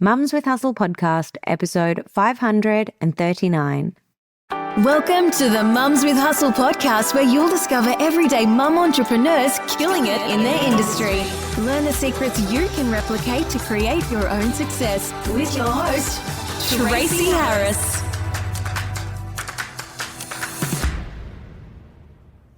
Mums with Hustle podcast, episode 539. Welcome to the Mums with Hustle podcast, where you'll discover everyday mum entrepreneurs killing it in their industry. Learn the secrets you can replicate to create your own success with your host, Tracy Harris.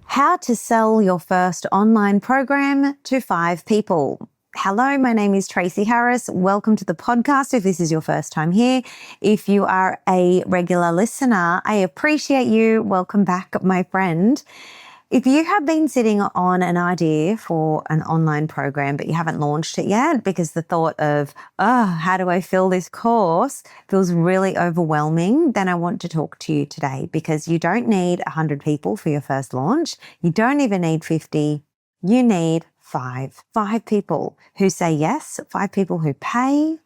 How to sell your first online program to 5 people. Hello, my name is Tracy Harris. Welcome to the podcast if this is your first time here. If you are a regular listener, I appreciate you. Welcome back, my friend. If you have been sitting on an idea for an online program, but you haven't launched it yet because the thought of, how do I fill this course feels really overwhelming, then I want to talk to you today because you don't need 100 people for your first launch. You don't even need 50. You need 5 people who say yes, 5 people who pay,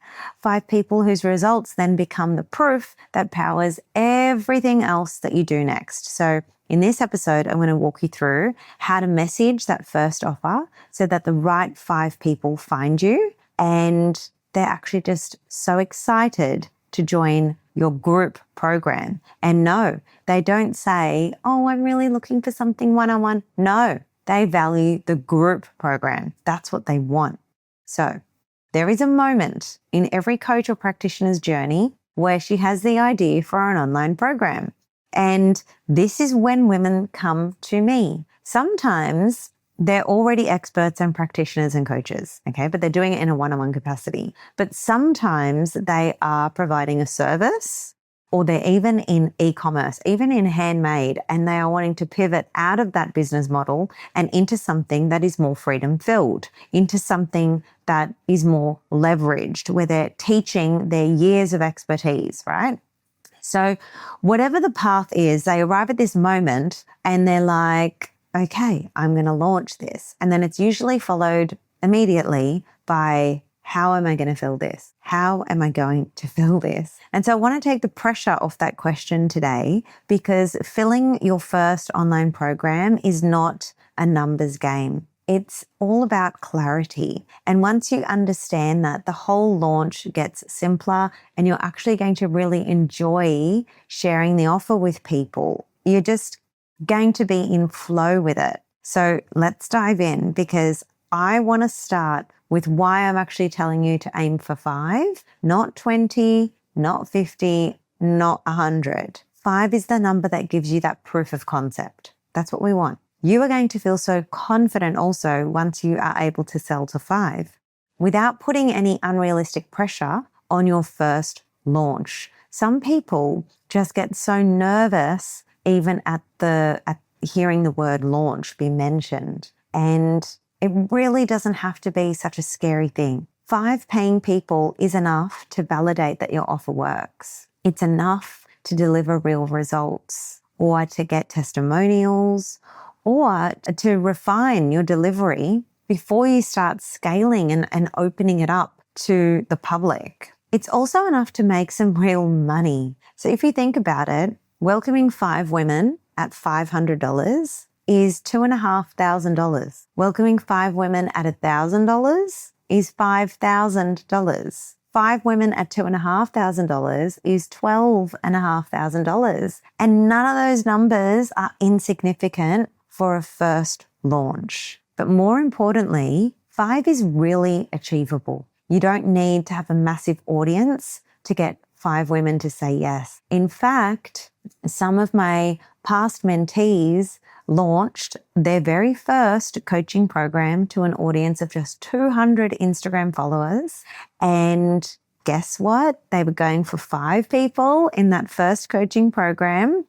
5 people whose results then become the proof that powers everything else that you do next. So in this episode, I'm going to walk you through how to message that first offer so that the right 5 people find you and they're actually just so excited to join your group program. And no, they don't say, I'm really looking for something one-on-one. No. They value the group program. That's what they want. So there is a moment in every coach or practitioner's journey where she has the idea for an online program. And this is when women come to me. Sometimes they're already experts and practitioners and coaches, okay? But they're doing it in a one-on-one capacity. But sometimes they are providing a service, or they're even in e-commerce, even in handmade, and they are wanting to pivot out of that business model and into something that is more freedom-filled, into something that is more leveraged, where they're teaching their years of expertise, right? So whatever the path is, they arrive at this moment and they're like, okay, I'm going to launch this. And then it's usually followed immediately by, how am I going to fill this? How am I going to fill this? And so I want to take the pressure off that question today because filling your first online program is not a numbers game. It's all about clarity. And once you understand that, the whole launch gets simpler and you're actually going to really enjoy sharing the offer with people. You're just going to be in flow with it. So let's dive in because I want to start with why I'm actually telling you to aim for 5, not 20, not 50, not 100. 5 is the number that gives you that proof of concept. That's what we want. You are going to feel so confident also once you are able to sell to 5 without putting any unrealistic pressure on your first launch. Some people just get so nervous even at hearing the word launch be mentioned. And it really doesn't have to be such a scary thing. 5 paying people is enough to validate that your offer works. It's enough to deliver real results or to get testimonials or to refine your delivery before you start scaling and opening it up to the public. It's also enough to make some real money. So if you think about it, welcoming 5 women at $500 is $2,500. Welcoming 5 women at $1,000 is $5,000. 5 women at $2,500 is $12,500. And none of those numbers are insignificant for a first launch. But more importantly, 5 is really achievable. You don't need to have a massive audience to get 5 women to say yes. In fact, some of my past mentees launched their very first coaching program to an audience of just 200 Instagram followers. And guess what? They were going for 5 people in that first coaching program,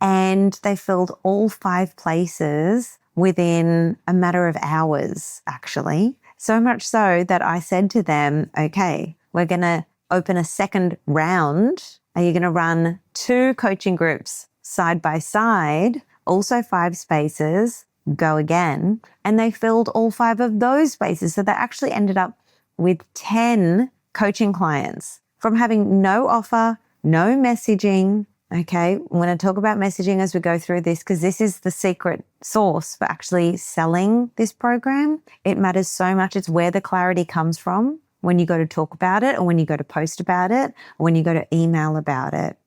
and they filled all 5 places within a matter of hours, actually. So much so that I said to them, okay, we're going to open a second round. Are you going to run 2 coaching groups side by side? Also 5 spaces, go again. And they filled all 5 of those spaces. So they actually ended up with 10 coaching clients from having no offer, no messaging. Okay, I'm going to talk about messaging as we go through this because this is the secret sauce for actually selling this program. It matters so much. It's where the clarity comes from. when you go to talk about it, or when you go to post about it, or when you go to email about it.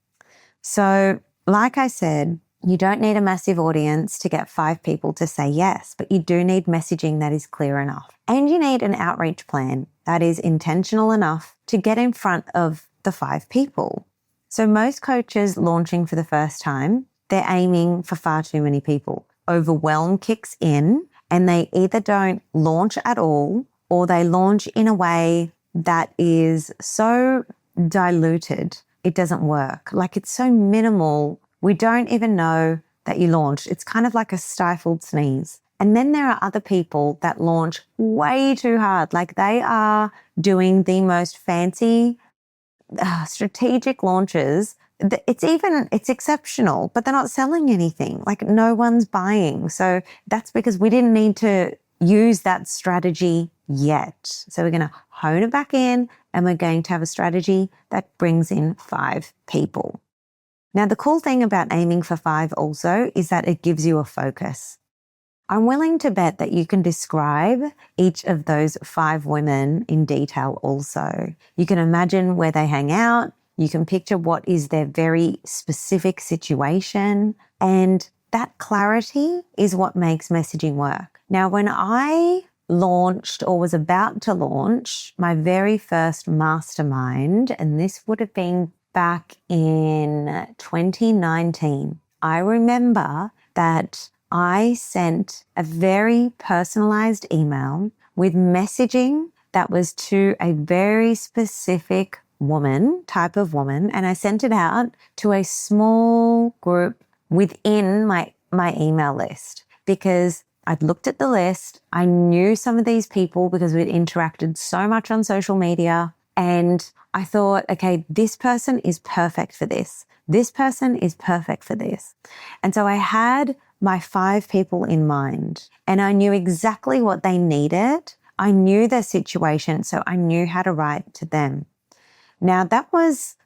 So like I said, you don't need a massive audience to get 5 people to say yes, but you do need messaging that is clear enough. And you need an outreach plan that is intentional enough to get in front of the 5 people. So most coaches launching for the first time, they're aiming for far too many people. Overwhelm kicks in and they either don't launch at all, or they launch in a way that is so diluted, it doesn't work. Like, it's so minimal, we don't even know that you launched. It's kind of like a stifled sneeze. And then there are other people that launch way too hard. Like, they are doing the most fancy strategic launches. It's exceptional, but they're not selling anything. Like, no one's buying. So that's because we didn't need to use that strategy yet. So we're going to hone it back in, and we're going to have a strategy that brings in 5 people. Now, the cool thing about aiming for 5 also is that it gives you a focus. I'm willing to bet that you can describe each of those 5 women in detail also. You can imagine where they hang out. You can picture what is their very specific situation. And that clarity is what makes messaging work. Now, when I launched, or was about to launch, my very first mastermind, and this would have been back in 2019, I remember that I sent a very personalized email with messaging that was to a very specific type of woman, and I sent it out to a small group within my email list, because I'd looked at the list. I knew some of these people because we'd interacted so much on social media, and I thought, okay, this person is perfect for this. This person is perfect for this. And so I had my 5 people in mind, and I knew exactly what they needed. I knew their situation, so I knew how to write to them. Now, that was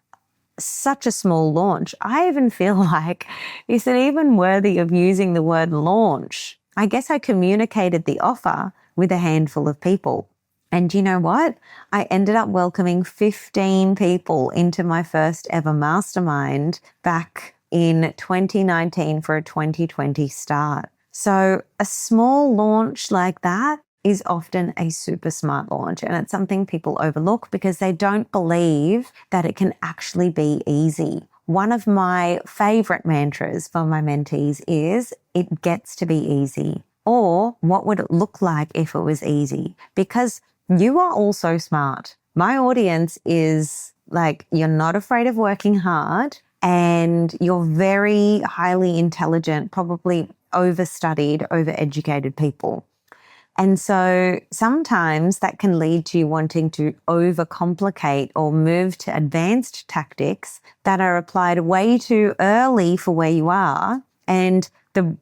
such a small launch. I even feel like, is it even worthy of using the word launch? I guess I communicated the offer with a handful of people. And you know what? I ended up welcoming 15 people into my first ever mastermind back in 2019 for a 2020 start. So a small launch like that is often a super smart launch, and it's something people overlook because they don't believe that it can actually be easy. One of my favorite mantras for my mentees is, it gets to be easy. Or, what would it look like if it was easy? Because you are all so smart. My audience is like, you're not afraid of working hard, and you're very highly intelligent, probably overstudied, overeducated people. And so sometimes that can lead to you wanting to overcomplicate or move to advanced tactics that are applied way too early for where you are. And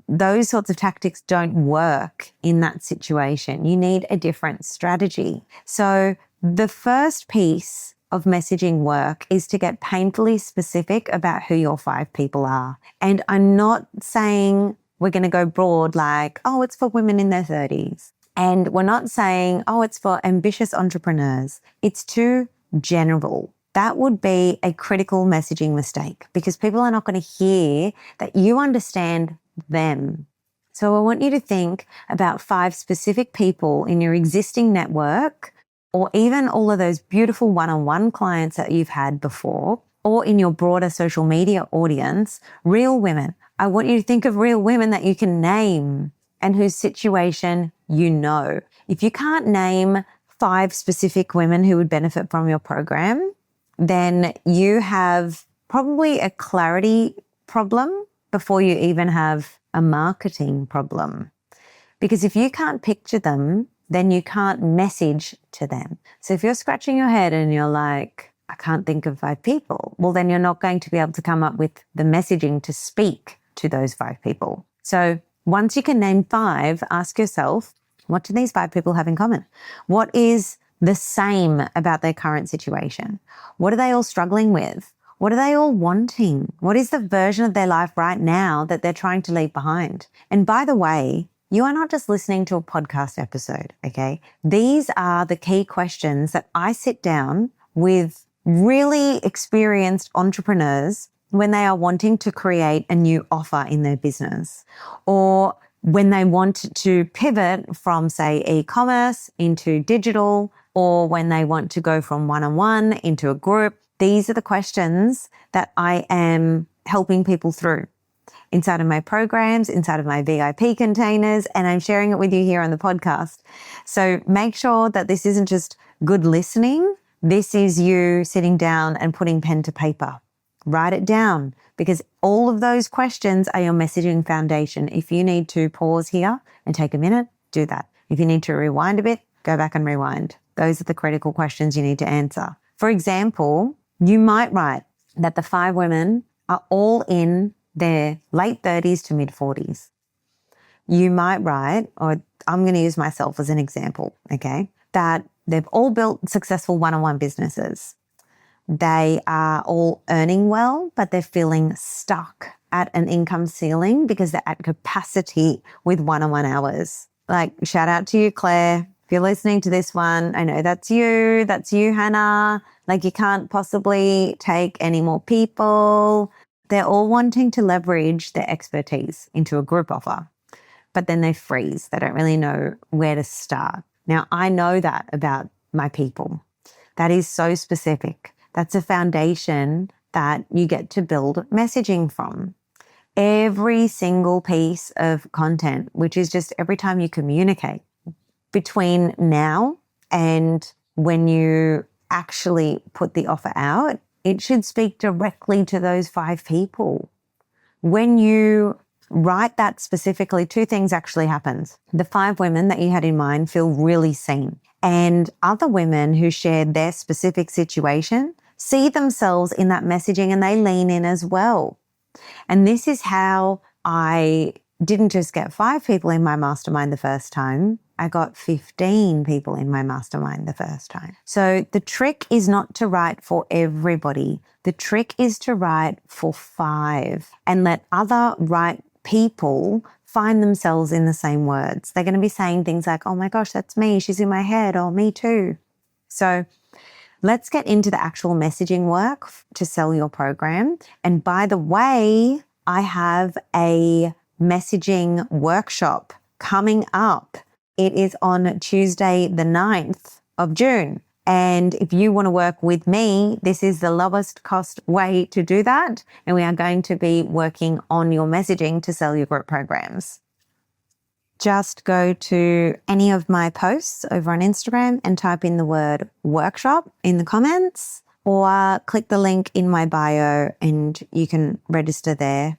those sorts of tactics don't work in that situation. You need a different strategy. So the first piece of messaging work is to get painfully specific about who your 5 people are. And I'm not saying we're going to go broad like, oh, it's for women in their 30s. And we're not saying, oh, it's for ambitious entrepreneurs. It's too general. That would be a critical messaging mistake, because people are not going to hear that you understand them. So I want you to think about 5 specific people in your existing network, or even all of those beautiful one-on-one clients that you've had before, or in your broader social media audience, real women. I want you to think of real women that you can name and whose situation you know. If you can't name 5 specific women who would benefit from your program, then you have probably a clarity problem before you even have a marketing problem. Because if you can't picture them, then you can't message to them. So if you're scratching your head and you're like, I can't think of 5 people, well, then you're not going to be able to come up with the messaging to speak to those 5 people. So once you can name 5, ask yourself, what do these 5 people have in common? What is the same about their current situation? What are they all struggling with? What are they all wanting? What is the version of their life right now that they're trying to leave behind? And by the way, you are not just listening to a podcast episode, okay? These are the key questions that I sit down with really experienced entrepreneurs when they are wanting to create a new offer in their business, or when they want to pivot from, say, e-commerce into digital, or when they want to go from one-on-one into a group. These are the questions that I am helping people through inside of my programs, inside of my VIP containers, and I'm sharing it with you here on the podcast. So make sure that this isn't just good listening. This is you sitting down and putting pen to paper. Write it down, because all of those questions are your messaging foundation. If you need to pause here and take a minute, do that. If you need to rewind a bit, go back and rewind. Those are the critical questions you need to answer. For example, you might write that the 5 women are all in their late 30s to mid 40s. You might write, or I'm going to use myself as an example, okay, that they've all built successful one-on-one businesses. They are all earning well, but they're feeling stuck at an income ceiling because they're at capacity with one-on-one hours. Like, shout out to you, Claire. If you're listening to this one, I know that's you, Hannah. Like, you can't possibly take any more people. They're all wanting to leverage their expertise into a group offer, but then they freeze. They don't really know where to start. Now, I know that about my people. That is so specific. That's a foundation that you get to build messaging from. Every single piece of content, which is just every time you communicate between now and when you actually put the offer out, it should speak directly to those 5 people. When you write that specifically, 2 things actually happens. The 5 women that you had in mind feel really seen, and other women who shared their specific situation see themselves in that messaging and they lean in as well. And this is how I didn't just get 5 people in my mastermind the first time. I got 15 people in my mastermind the first time. So the trick is not to write for everybody. The trick is to write for 5 and let other right people find themselves in the same words. They're going to be saying things like, oh my gosh, that's me. She's in my head. Oh, me too. So let's get into the actual messaging work to sell your program. And by the way, I have a messaging workshop coming up. It is on Tuesday, the 9th of June. And if you want to work with me, this is the lowest cost way to do that. And we are going to be working on your messaging to sell your group programs. Just go to any of my posts over on Instagram and type in the word workshop in the comments, or click the link in my bio and you can register there.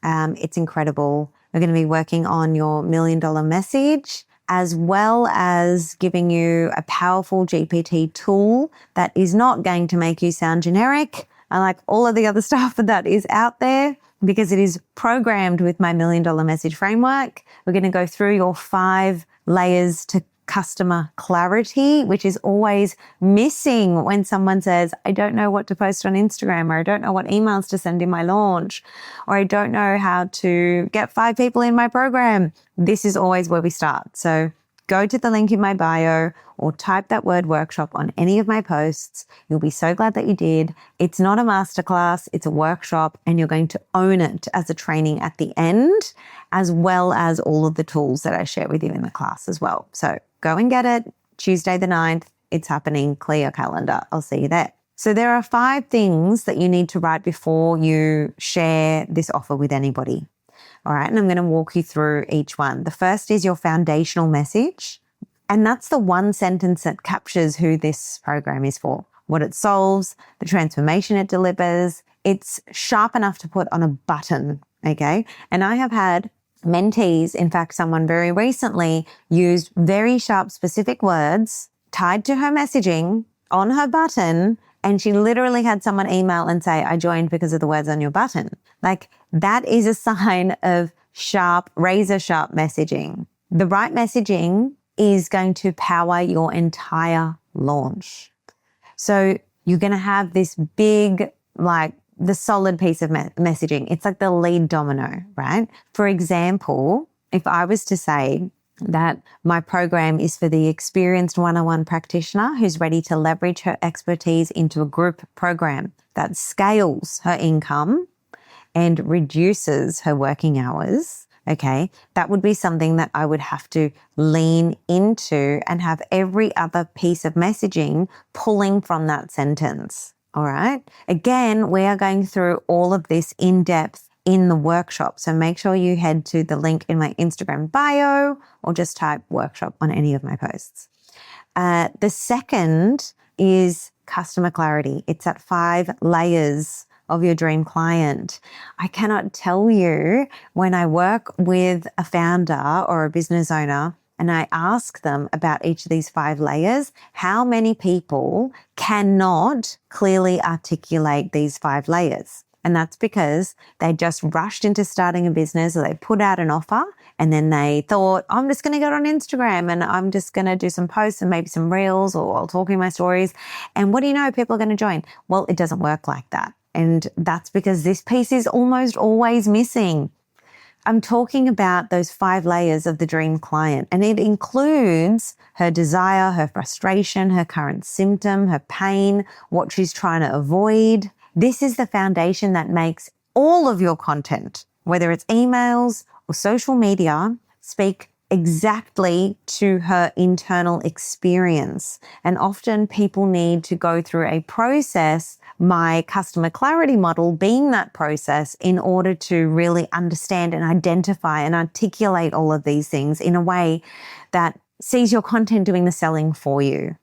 It's incredible. We're going to be working on your $1 million message, as well as giving you a powerful GPT tool that is not going to make you sound generic, unlike all of the other stuff that is out there, because it is programmed with my $1 million message framework. We're going to go through your 5 layers to customer clarity, which is always missing when someone says, I don't know what to post on Instagram, or I don't know what emails to send in my launch, or I don't know how to get 5 people in my program. This is always where we start. So go to the link in my bio or type that word workshop on any of my posts. You'll be so glad that you did. It's not a masterclass, it's a workshop, and you're going to own it as a training at the end, as well as all of the tools that I share with you in the class as well. So go and get it. Tuesday the 9th, it's happening. Clear your calendar. I'll see you there. So there are 5 things that you need to write before you share this offer with anybody. All right, and I'm going to walk you through each one. The first is your foundational message. And that's the one sentence that captures who this program is for, what it solves, the transformation it delivers. It's sharp enough to put on a button, okay? And I have had mentees, in fact, someone very recently used very sharp, specific words tied to her messaging on her button, and she literally had someone email and say, I joined because of the words on your button. Like, that is a sign of sharp, razor sharp messaging. The right messaging is going to power your entire launch. So you're going to have this big, like, the solid piece of messaging. It's like the lead domino, right? For example, if I was to say that my program is for the experienced one-on-one practitioner who's ready to leverage her expertise into a group program that scales her income and reduces her working hours, okay, that would be something that I would have to lean into and have every other piece of messaging pulling from that sentence, all right? Again, we are going through all of this in depth in the workshop. So make sure you head to the link in my Instagram bio or just type workshop on any of my posts. The second is customer clarity. It's at 5 layers of your dream client. I cannot tell you when I work with a founder or a business owner and I ask them about each of these 5 layers, how many people cannot clearly articulate these 5 layers. And that's because they just rushed into starting a business or they put out an offer and then they thought, I'm just going to go on Instagram and I'm just going to do some posts and maybe some reels or I'll talk in my stories. And what do you know? People are going to join. Well, it doesn't work like that. And that's because this piece is almost always missing. I'm talking about those 5 layers of the dream client, and it includes her desire, her frustration, her current symptom, her pain, what she's trying to avoid. This is the foundation that makes all of your content, whether it's emails or social media, speak exactly to her internal experience. And often people need to go through a process, my customer clarity model being that process, in order to really understand and identify and articulate all of these things in a way that sees your content doing the selling for you.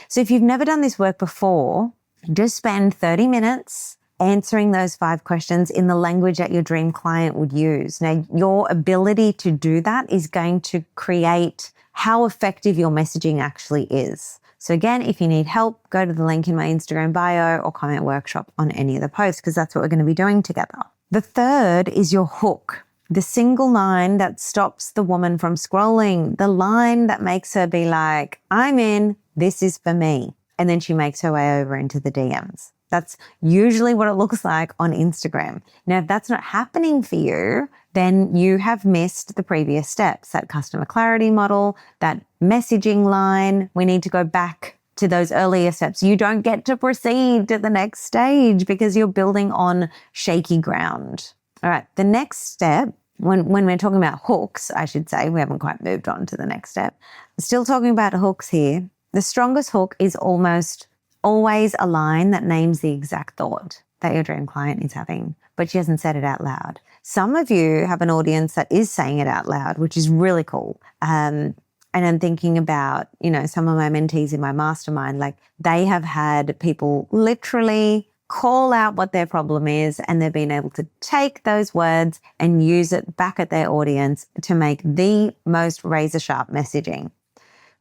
So if you've never done this work before, just spend 30 minutes answering those 5 questions in the language that your dream client would use. Now, your ability to do that is going to create how effective your messaging actually is. So again, if you need help, go to the link in my Instagram bio or comment workshop on any of the posts, because that's what we're going to be doing together. The third is your hook. The single line that stops the woman from scrolling, the line that makes her be like, I'm in, this is for me. And then she makes her way over into the DMs. That's usually what it looks like on Instagram. Now, if that's not happening for you, then you have missed the previous steps, that customer clarity model, that messaging line. We need to go back to those earlier steps. You don't get to proceed to the next stage because you're building on shaky ground. All right, the next step, when we're talking about hooks, I should say, we haven't quite moved on to the next step. Still talking about hooks here. The strongest hook is almost always a line that names the exact thought that your dream client is having, but she hasn't said it out loud. Some of you have an audience that is saying it out loud, which is really cool. And I'm thinking about, some of my mentees in my mastermind, like they have had people literally call out what their problem is, and they've been able to take those words and use it back at their audience to make the most razor sharp messaging.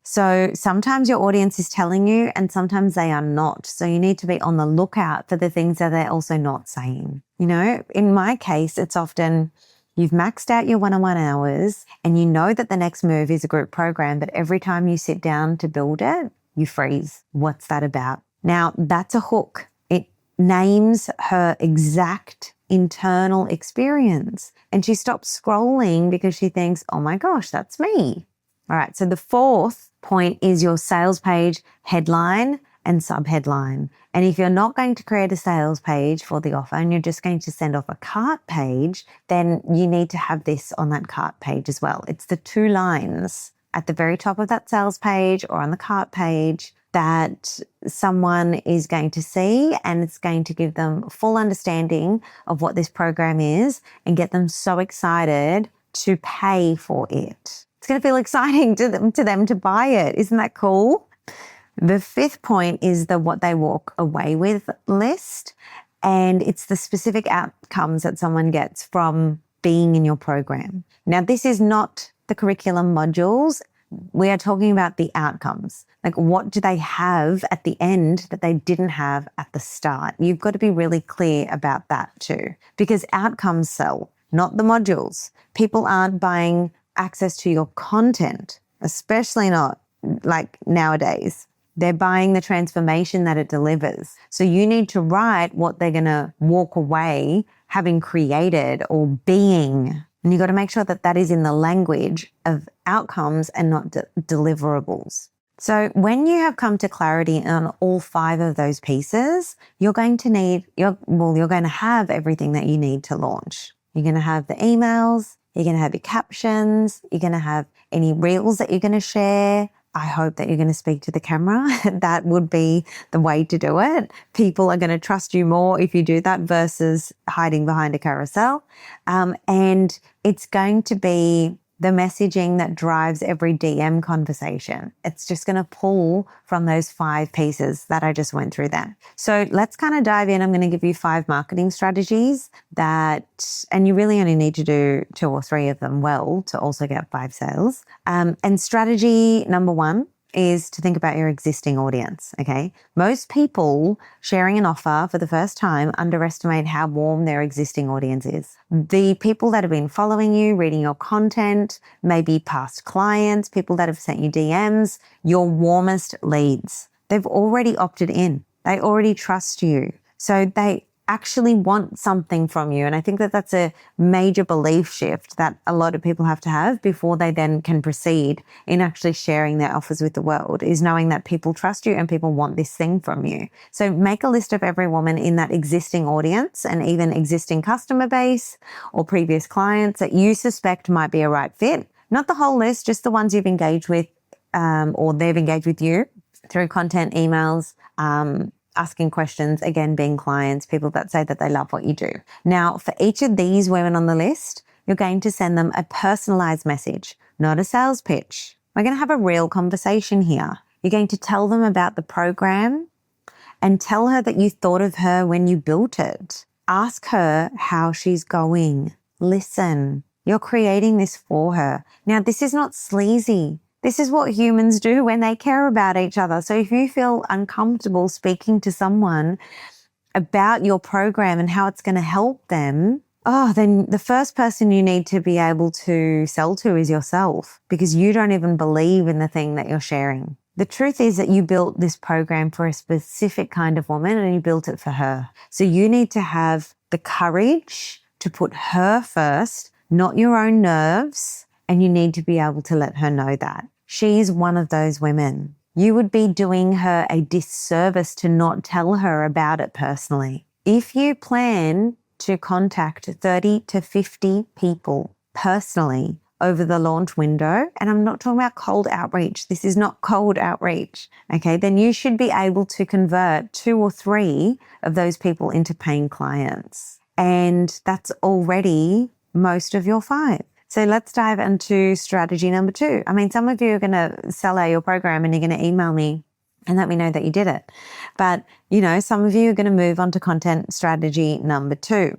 So sometimes your audience is telling you and sometimes they are not. So you need to be on the lookout for the things that they're also not saying. In my case, it's often you've maxed out your one-on-one hours and you know that the next move is a group program, but every time you sit down to build it, you freeze. What's that about? Now, that's a hook. It names her exact internal experience and she stops scrolling because she thinks, oh my gosh, that's me. All right, so the fourth point is your sales page headline and subheadline. And if you're not going to create a sales page for the offer and you're just going to send off a cart page, then you need to have this on that cart page as well. It's the 2 lines at the very top of that sales page or on the cart page that someone is going to see, and it's going to give them full understanding of what this program is and get them so excited to pay for it. It's going to feel exciting to them to buy it. Isn't that cool? The 5th point is the what they walk away with list. And it's the specific outcomes that someone gets from being in your program. Now, this is not the curriculum modules. We are talking about the outcomes. Like, what do they have at the end that they didn't have at the start? You've got to be really clear about that too, because outcomes sell, not the modules. People aren't buying access to your content, especially not like nowadays. They're buying the transformation that it delivers. So you need to write what they're going to walk away having created or being And you've got to make sure that that is in the language of outcomes and not deliverables. So when you have come to clarity on all 5 of those pieces, you're going to have everything that you need to launch. You're going to have the emails, you're going to have your captions, you're going to have any reels that you're going to share. I hope that you're going to speak to the camera. That would be the way to do it. People are going to trust you more if you do that versus hiding behind a carousel. And it's going to be the messaging that drives every DM conversation. It's just going to pull from those 5 pieces that I just went through there. So let's kind of dive in. I'm going to give you 5 marketing strategies and you really only need to do 2 or 3 of them well to also get 5 sales. And strategy number 1 is to think about your existing audience, okay? Most people sharing an offer for the first time underestimate how warm their existing audience is. The people that have been following you, reading your content, maybe past clients, people that have sent you DMs, your warmest leads. They've already opted in. They already trust you. So they actually want something from you. And I think that that's a major belief shift that a lot of people have to have before they then can proceed in actually sharing their offers with the world, is knowing that people trust you and people want this thing from you. So make a list of every woman in that existing audience and even existing customer base or previous clients that you suspect might be a right fit. Not the whole list, just the ones you've engaged with or they've engaged with you through content, emails, asking questions, again, being clients, people that say that they love what you do. Now, for each of these women on the list, you're going to send them a personalized message, not a sales pitch. We're going to have a real conversation here. You're going to tell them about the program and tell her that you thought of her when you built it. Ask her how she's going. Listen. You're creating this for her. Now, this is not sleazy. This is what humans do when they care about each other. So if you feel uncomfortable speaking to someone about your program and how it's going to help them, then the first person you need to be able to sell to is yourself, because you don't even believe in the thing that you're sharing. The truth is that you built this program for a specific kind of woman and you built it for her. So you need to have the courage to put her first, not your own nerves. And you need to be able to let her know that. She's one of those women. You would be doing her a disservice to not tell her about it personally. If you plan to contact 30 to 50 people personally over the launch window, and I'm not talking about cold outreach. This is not cold outreach, okay? Then you should be able to convert 2 or 3 of those people into paying clients. And that's already most of your 5. So let's dive into strategy number 2. I mean, some of you are going to sell out your program and you're going to email me and let me know that you did it. But, some of you are going to move on to content strategy number 2,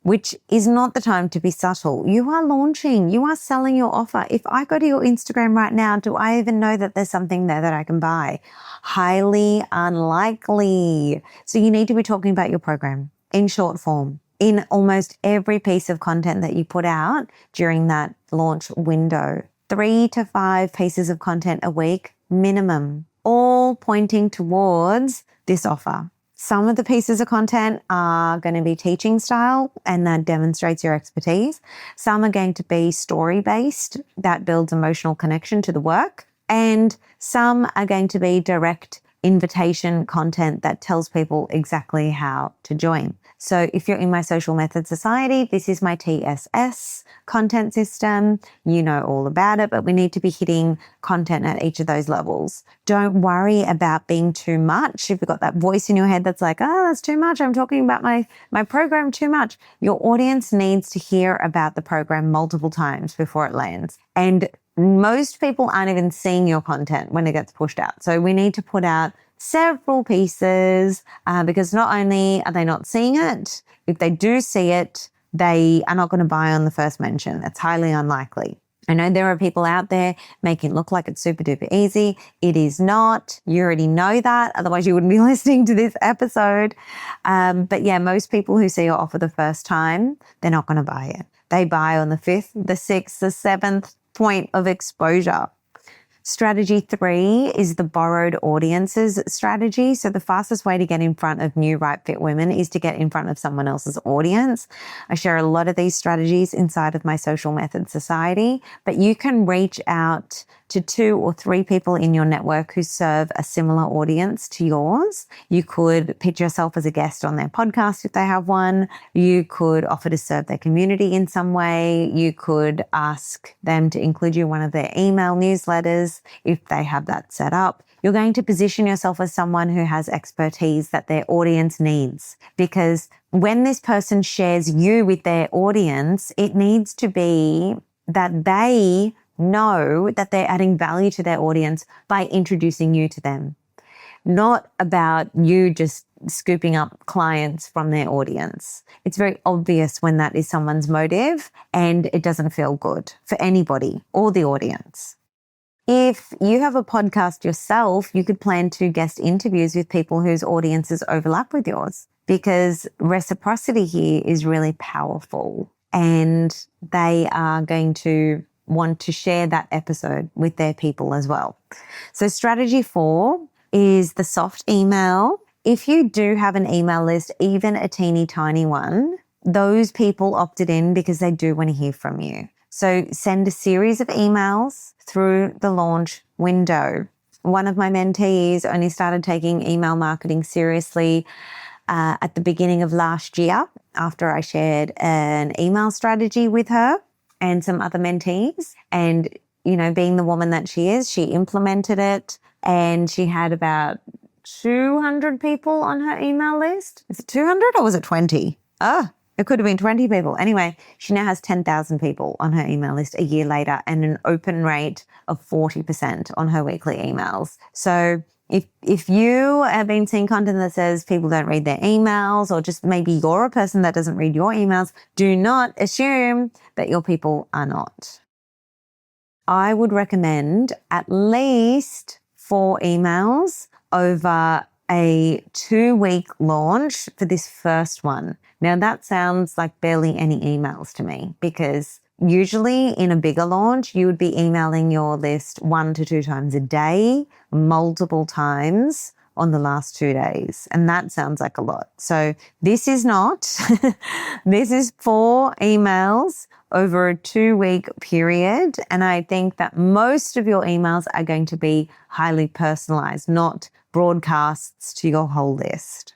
which is not the time to be subtle. You are launching. You are selling your offer. If I go to your Instagram right now, do I even know that there's something there that I can buy? Highly unlikely. So you need to be talking about your program in short form, in almost every piece of content that you put out during that launch window. 3 to 5 pieces of content a week minimum, all pointing towards this offer. Some of the pieces of content are going to be teaching style and that demonstrates your expertise. Some are going to be story-based that builds emotional connection to the work. And some are going to be direct invitation content that tells people exactly how to join. So if you're in my Social Method Society, this is my TSS content system. You know all about it, but we need to be hitting content at each of those levels. Don't worry about being too much. If you've got that voice in your head that's like, that's too much. I'm talking about my program too much. Your audience needs to hear about the program multiple times before it lands. And most people aren't even seeing your content when it gets pushed out. So we need to put out several pieces because not only are they not seeing it, if they do see it, they are not going to buy on the first mention. It's highly unlikely. I know there are people out there making it look like it's super duper easy. It is not. You already know that. Otherwise you wouldn't be listening to this episode. But yeah, most people who see your offer the first time, they're not going to buy it. They buy on the 5th, the 6th, the 7th point of exposure. Strategy 3 is the borrowed audiences strategy. So the fastest way to get in front of new right fit women is to get in front of someone else's audience. I share a lot of these strategies inside of my Social Method Society, but you can reach out to 2 or 3 people in your network who serve a similar audience to yours. You could pitch yourself as a guest on their podcast if they have one. You could offer to serve their community in some way. You could ask them to include you in one of their email newsletters if they have that set up. You're going to position yourself as someone who has expertise that their audience needs, because when this person shares you with their audience, it needs to be that they know that they're adding value to their audience by introducing you to them, not about you just scooping up clients from their audience. It's very obvious when that is someone's motive, and it doesn't feel good for anybody or the audience. If you have a podcast yourself, you could plan 2 guest interviews with people whose audiences overlap with yours, because reciprocity here is really powerful, and they are going to want to share that episode with their people as well. So strategy 4 is the soft email. If you do have an email list, even a teeny tiny one, those people opted in because they do want to hear from you. So send a series of emails through the launch window. One of my mentees only started taking email marketing seriously at the beginning of last year, after I shared an email strategy with her and some other mentees. And, you know, being the woman that she is, she implemented it, and she had about 200 people on her email list. Is it 200 or was it 20? It could have been 20 people. Anyway, she now has 10,000 people on her email list a year later, and an open rate of 40% on her weekly emails. So if you have been seeing content that says people don't read their emails, or just maybe you're a person that doesn't read your emails, do not assume that your people are not. I would recommend at least 4 emails over a 2-week launch for this first one. Now that sounds like barely any emails to me, because usually in a bigger launch, you would be emailing your list 1 to 2 times a day, multiple times on the last 2 days. And that sounds like a lot. So this is not. This is 4 emails over a 2-week period. And I think that most of your emails are going to be highly personalized, not broadcasts to your whole list.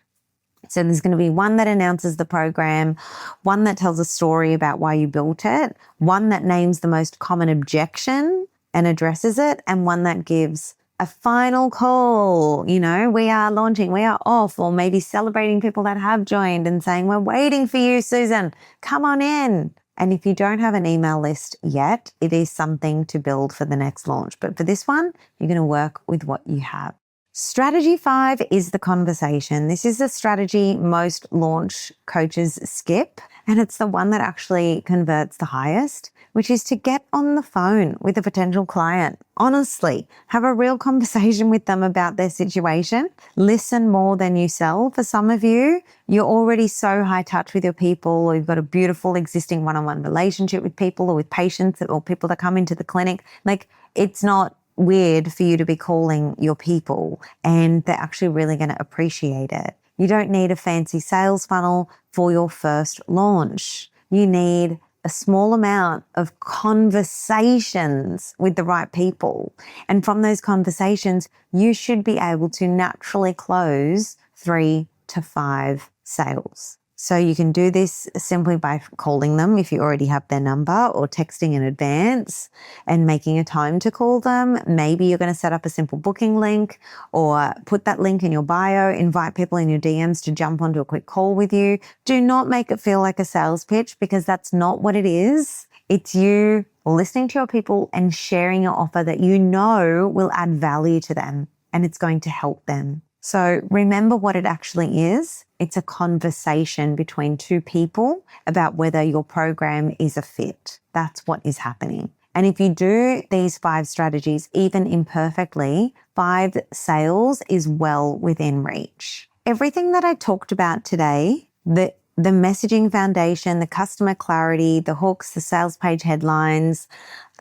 So there's going to be one that announces the program, one that tells a story about why you built it, one that names the most common objection and addresses it, and one that gives a final call. You know, we are launching, we are off, or maybe celebrating people that have joined and saying, we're waiting for you, Susan, come on in. And if you don't have an email list yet, it is something to build for the next launch. But for this one, you're going to work with what you have. Strategy 5 is the conversation. This is the strategy most launch coaches skip, and it's the one that actually converts the highest, which is to get on the phone with a potential client. Honestly, have a real conversation with them about their situation. Listen more than you sell. For some of you, you're already so high touch with your people, or you've got a beautiful existing one-on-one relationship with people, or with patients, or people that come into the clinic. Like, it's not weird for you to be calling your people, and they're actually really going to appreciate it. You don't need a fancy sales funnel for your first launch. You need a small amount of conversations with the right people. And from those conversations, you should be able to naturally close 3 to 5 sales. So you can do this simply by calling them if you already have their number, or texting in advance and making a time to call them. Maybe you're going to set up a simple booking link, or put that link in your bio, invite people in your DMs to jump onto a quick call with you. Do not make it feel like a sales pitch, because that's not what it is. It's you listening to your people and sharing an offer that you know will add value to them, and it's going to help them. So remember what it actually is. It's a conversation between 2 people about whether your program is a fit. That's what is happening. And if you do these 5 strategies, even imperfectly, 5 sales is well within reach. Everything that I talked about today, the messaging foundation, the customer clarity, the hooks, the sales page headlines,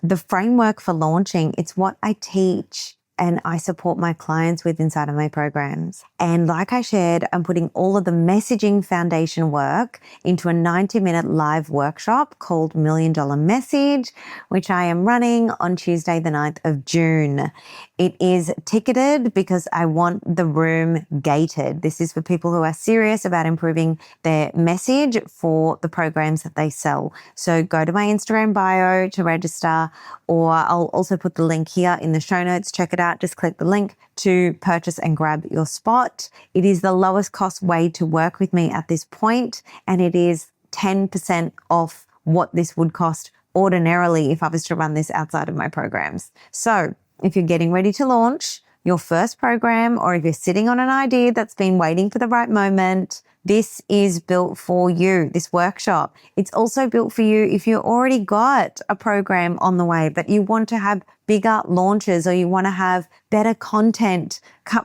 the framework for launching. It's what I teach and I support my clients with inside of my programs. And like I shared, I'm putting all of the messaging foundation work into a 90-minute live workshop called $1 Million Message, which I am running on Tuesday, the 9th of June. It is ticketed because I want the room gated. This is for people who are serious about improving their message for the programs that they sell. So go to my Instagram bio to register, or I'll also put the link here in the show notes. Check it out. Just click the link to purchase and grab your spot. It is the lowest cost way to work with me at this point, and it is 10% off what this would cost ordinarily if I was to run this outside of my programs. So if you're getting ready to launch your first program, or if you're sitting on an idea that's been waiting for the right moment, this is built for you, this workshop. It's also built for you if you already got a program on the way, but you want to have bigger launches, or you want to have better content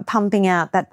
pumping out that,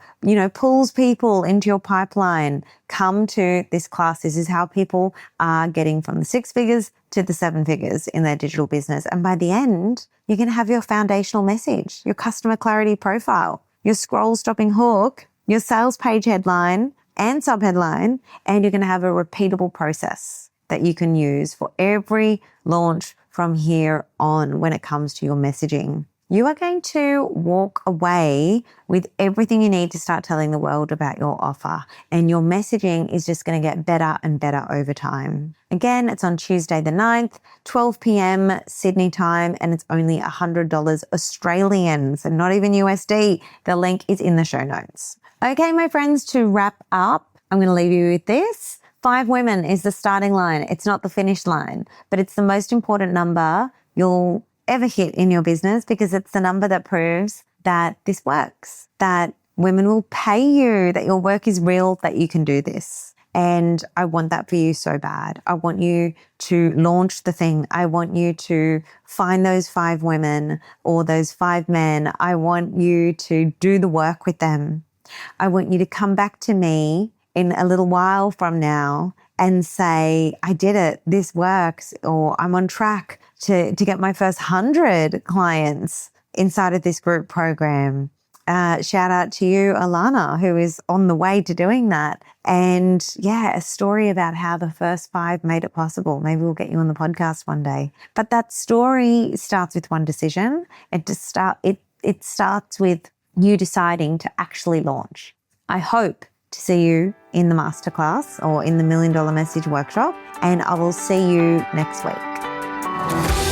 pulls people into your pipeline. Come to this class. This is how people are getting from the 6 figures to the 7 figures in their digital business. And by the end, you're going to have your foundational message, your customer clarity profile, your scroll stopping hook, your sales page headline and subheadline, and you're going to have a repeatable process that you can use for every launch from here on when it comes to your messaging. You are going to walk away with everything you need to start telling the world about your offer, and your messaging is just going to get better and better over time. Again, it's on Tuesday the 9th, 12 p.m. Sydney time, and it's only $100 Australian, so not even USD. The link is in the show notes. Okay, my friends, to wrap up, I'm going to leave you with this. 5 women is the starting line. It's not the finish line, but it's the most important number you'll ever hit in your business, because it's the number that proves that this works, that women will pay you, that your work is real, that you can do this. And I want that for you so bad. I want you to launch the thing. I want you to find those 5 women or those 5 men. I want you to do the work with them. I want you to come back to me in a little while from now and say, I did it, this works, or I'm on track to get my first 100 clients inside of this group program. Shout out to you, Alana, who is on the way to doing that. And a story about how the first 5 made it possible. Maybe we'll get you on the podcast one day. But that story starts with one decision. It starts with you deciding to actually launch. I hope to see you in the masterclass or in the $1 Million Message workshop, and I will see you next week.